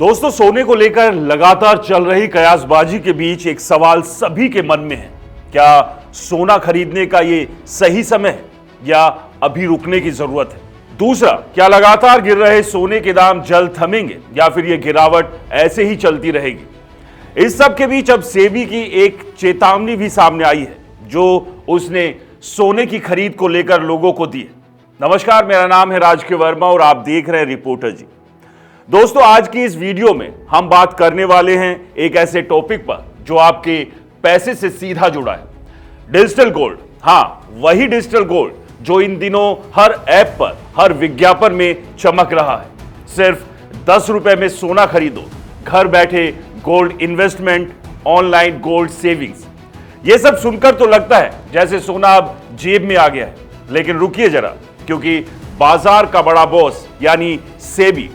दोस्तों, सोने को लेकर लगातार चल रही कयासबाजी के बीच एक सवाल सभी के मन में है। क्या सोना खरीदने का ये सही समय है या अभी रुकने की जरूरत है? दूसरा, क्या लगातार गिर रहे सोने के दाम जल्द थमेंगे या फिर ये गिरावट ऐसे ही चलती रहेगी? इस सब के बीच अब सेबी की एक चेतावनी भी सामने आई है जो उसने सोने की खरीद को लेकर लोगों को दी है। नमस्कार, मेरा नाम है राजकीय वर्मा और आप देख रहे हैं रिपोर्टर जी। दोस्तों, आज की इस वीडियो में हम बात करने वाले हैं एक ऐसे टॉपिक पर जो आपके पैसे से सीधा जुड़ा है, डिजिटल गोल्ड। हाँ, वही डिजिटल गोल्ड जो इन दिनों हर ऐप पर, हर विज्ञापन में चमक रहा है। सिर्फ 10 रुपए में सोना खरीदो, घर बैठे gold investment, online gold savings. ये सब सुनकर तो लगता है जैसे सोना अब जेब में आ गया है, लेकिन रुकिए जरा, क्योंकि बाजार का बड़ा बॉस यानी सेबी,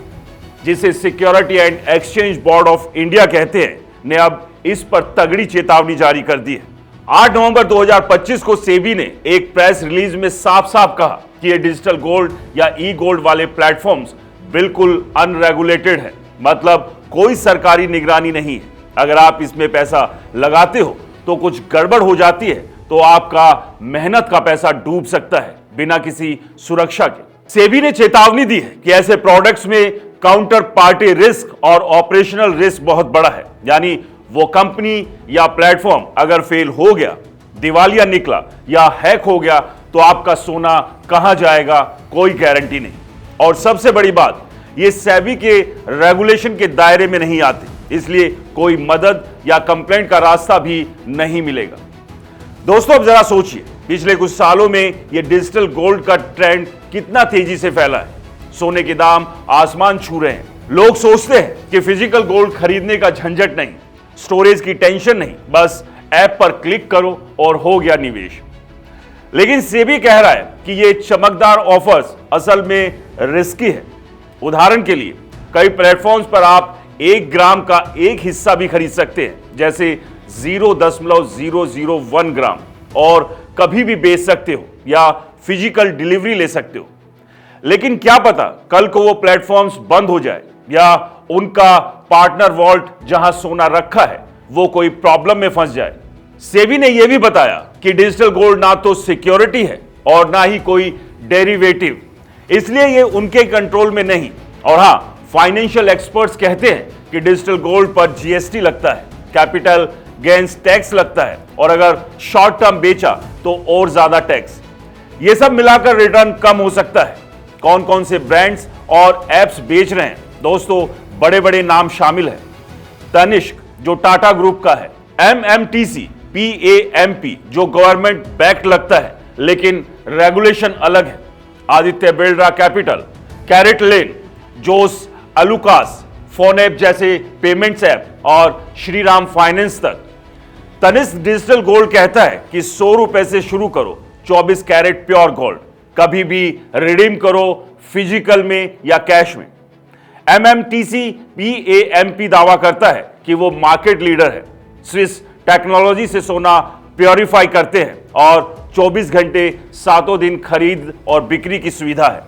जिसे security and exchange board of India कहते हैं, ने अब इस पर तगड़ी चेतावनी जारी कर दी है। 8 नवंबर 2025 को सेबी ने एक प्रेस रिलीज में साफ साफ कहा कि ये डिजिटल गोल्ड या ई गोल्ड वाले प्लेटफॉर्म्स बिल्कुल अनरेगुलेटेड है, मतलब कोई सरकारी निगरानी नहीं है। अगर आप इसमें पैसा लगाते हो तो कुछ गड़बड़ हो जाती है तो आपका मेहनत का पैसा डूब सकता है बिना किसी सुरक्षा के। सेबी ने चेतावनी दी है कि ऐसे प्रोडक्ट्स में काउंटर पार्टी रिस्क और ऑपरेशनल रिस्क बहुत बड़ा है। यानी वो कंपनी या प्लेटफॉर्म अगर फेल हो गया, दिवालिया निकला या हैक हो गया तो आपका सोना कहां जाएगा, कोई गारंटी नहीं। और सबसे बड़ी बात, ये सेबी के रेगुलेशन के दायरे में नहीं आते, इसलिए कोई मदद या कंप्लेंट का रास्ता भी नहीं मिलेगा। दोस्तों, अब जरा सोचिए, पिछले कुछ सालों में ये डिजिटल गोल्ड का ट्रेंड कितना तेजी से फैला है। सोने के दाम आसमान छू रहे हैं। लोग सोचते हैं कि फिजिकल गोल्ड खरीदने का झंझट नहीं, स्टोरेज की टेंशन नहीं, बस ऐप पर क्लिक करो और हो गया निवेश। लेकिन सेबी कह रहा है कि ये चमकदार ऑफर्स असल में रिस्की है। उदाहरण के लिए, कई प्लेटफॉर्म्स पर आप 1 ग्राम का एक हिस्सा भी खरीद सकते हैं, जैसे 0.001 ग्राम, और कभी भी बेच सकते हो या फिजिकल डिलीवरी ले सकते हो। लेकिन क्या पता कल को वो प्लेटफॉर्म्स बंद हो जाए या उनका पार्टनर वॉल्ट जहां सोना रखा है वो कोई प्रॉब्लम में फंस जाए। सेबी ने यह भी बताया कि डिजिटल गोल्ड ना तो सिक्योरिटी है और ना ही कोई डेरिवेटिव, इसलिए ये उनके कंट्रोल में नहीं। और हां, फाइनेंशियल एक्सपर्ट्स कहते हैं कि डिजिटल गोल्ड पर जीएसटी लगता है, कैपिटल गेन्स टैक्स लगता है, और अगर शॉर्ट टर्म बेचा तो और ज्यादा टैक्स। ये सब मिलाकर रिटर्न कम हो सकता है। कौन कौन से ब्रांड्स और एप्स बेच रहे हैं? दोस्तों, बड़े बड़े नाम शामिल हैं। तनिष्क, जो टाटा ग्रुप का है, MMTC, PAMP, जो गवर्नमेंट बैक्ड लगता है लेकिन रेगुलेशन अलग है, आदित्य बिरला कैपिटल, कैरेट लेन, जोस अलुकास, फोनएप जैसे पेमेंट्स ऐप, और श्रीराम फाइनेंस तक। तनिष्क डिजिटल गोल्ड कहता है कि 100 रुपए से शुरू करो, 24 कैरेट प्योर गोल्ड, कभी भी रिडीम करो, फिजिकल में या कैश में। MMTC PAMP दावा करता है कि वो मार्केट लीडर है, स्विस टेक्नोलॉजी से सोना प्योरीफाई करते हैं और 24 घंटे 7 दिन खरीद और बिक्री की सुविधा है।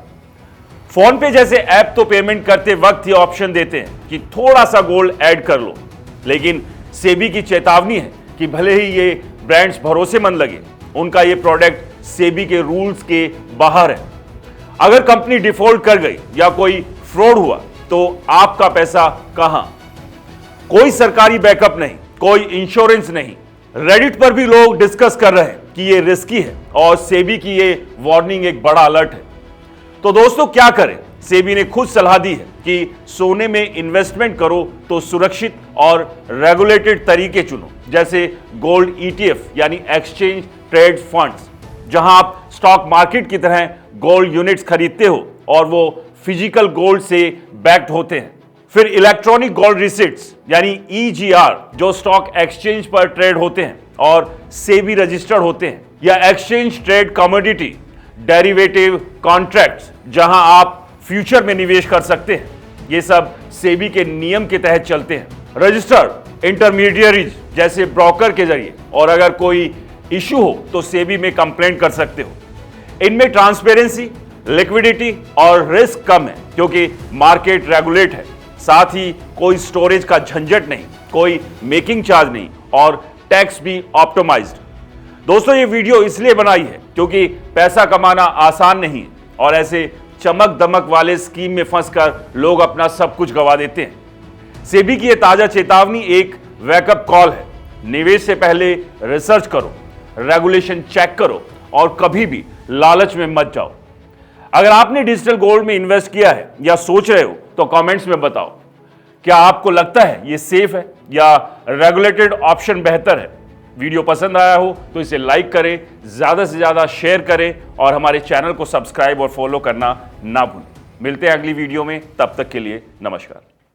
फोन पे जैसे ऐप तो पेमेंट करते वक्त ये ऑप्शन देते हैं कि थोड़ा सा गोल्ड ऐड कर लो, लेकिन सेबी की चेतावनी है कि भले ही ये ब्रांड्स भरोसेमंद लगे, उनका ये प्रोडक्ट सेबी के रूल्स के बाहर है। अगर कंपनी डिफॉल्ट कर गई या कोई फ्रॉड हुआ तो आपका पैसा कहां? कोई सरकारी बैकअप नहीं, कोई इंश्योरेंस नहीं। रेडिट पर भी लोग डिस्कस कर रहे हैं कि ये रिस्की है और सेबी की ये वार्निंग एक बड़ा अलर्ट है। तो दोस्तों, क्या करें? सेबी ने खुद सलाह दी है कि सोने में इन्वेस्टमेंट करो तो सुरक्षित और रेगुलेटेड तरीके चुनो, जैसे गोल्ड ETF यानी एक्सचेंज ट्रेड फंड्स, जहां आप स्टॉक मार्केट की तरह गोल्ड यूनिट्स खरीदते हो और वो फिजिकल गोल्ड से बैक्ड होते हैं। फिर इलेक्ट्रॉनिक गोल्ड रिसिट्स यानी EGR, जो स्टॉक एक्सचेंज पर ट्रेड होते हैं और सेबी रजिस्टर्ड होते हैं, या exchange trade commodity derivative contracts, जहां आप फ्यूचर में निवेश कर सकते हैं। ये सब सेबी के नियम के तहत चलते हैं, रजिस्टर्ड इंटरमीडियरीज जैसे ब्रोकर के जरिए, और अगर कोई इशू हो तो सेबी में कंप्लेंट कर सकते हो। इनमें ट्रांसपेरेंसी, लिक्विडिटी और रिस्क कम है क्योंकि मार्केट रेगुलेट है। साथ ही कोई स्टोरेज का झंझट नहीं, कोई मेकिंग चार्ज नहीं और टैक्स भी ऑप्टिमाइज्ड। दोस्तों ये वीडियो इसलिए बनाई है क्योंकि पैसा कमाना आसान नहीं और ऐसे चमक दमक वाले स्कीम में फंसकर लोग अपना सब कुछ गंवा देते हैं। सेबी की यह ताजा चेतावनी एक वेकअप कॉल है। निवेश से पहले रिसर्च करो, रेगुलेशन चेक करो और कभी भी लालच में मत जाओ। अगर आपने डिजिटल गोल्ड में इन्वेस्ट किया है या सोच रहे हो तो कमेंट्स में बताओ, क्या आपको लगता है ये सेफ है या रेगुलेटेड ऑप्शन बेहतर है? वीडियो पसंद आया हो तो इसे लाइक करें, ज्यादा से ज्यादा शेयर करें और हमारे चैनल को सब्सक्राइब और फॉलो करना ना भूलें। मिलते हैं अगली वीडियो में, तब तक के लिए नमस्कार।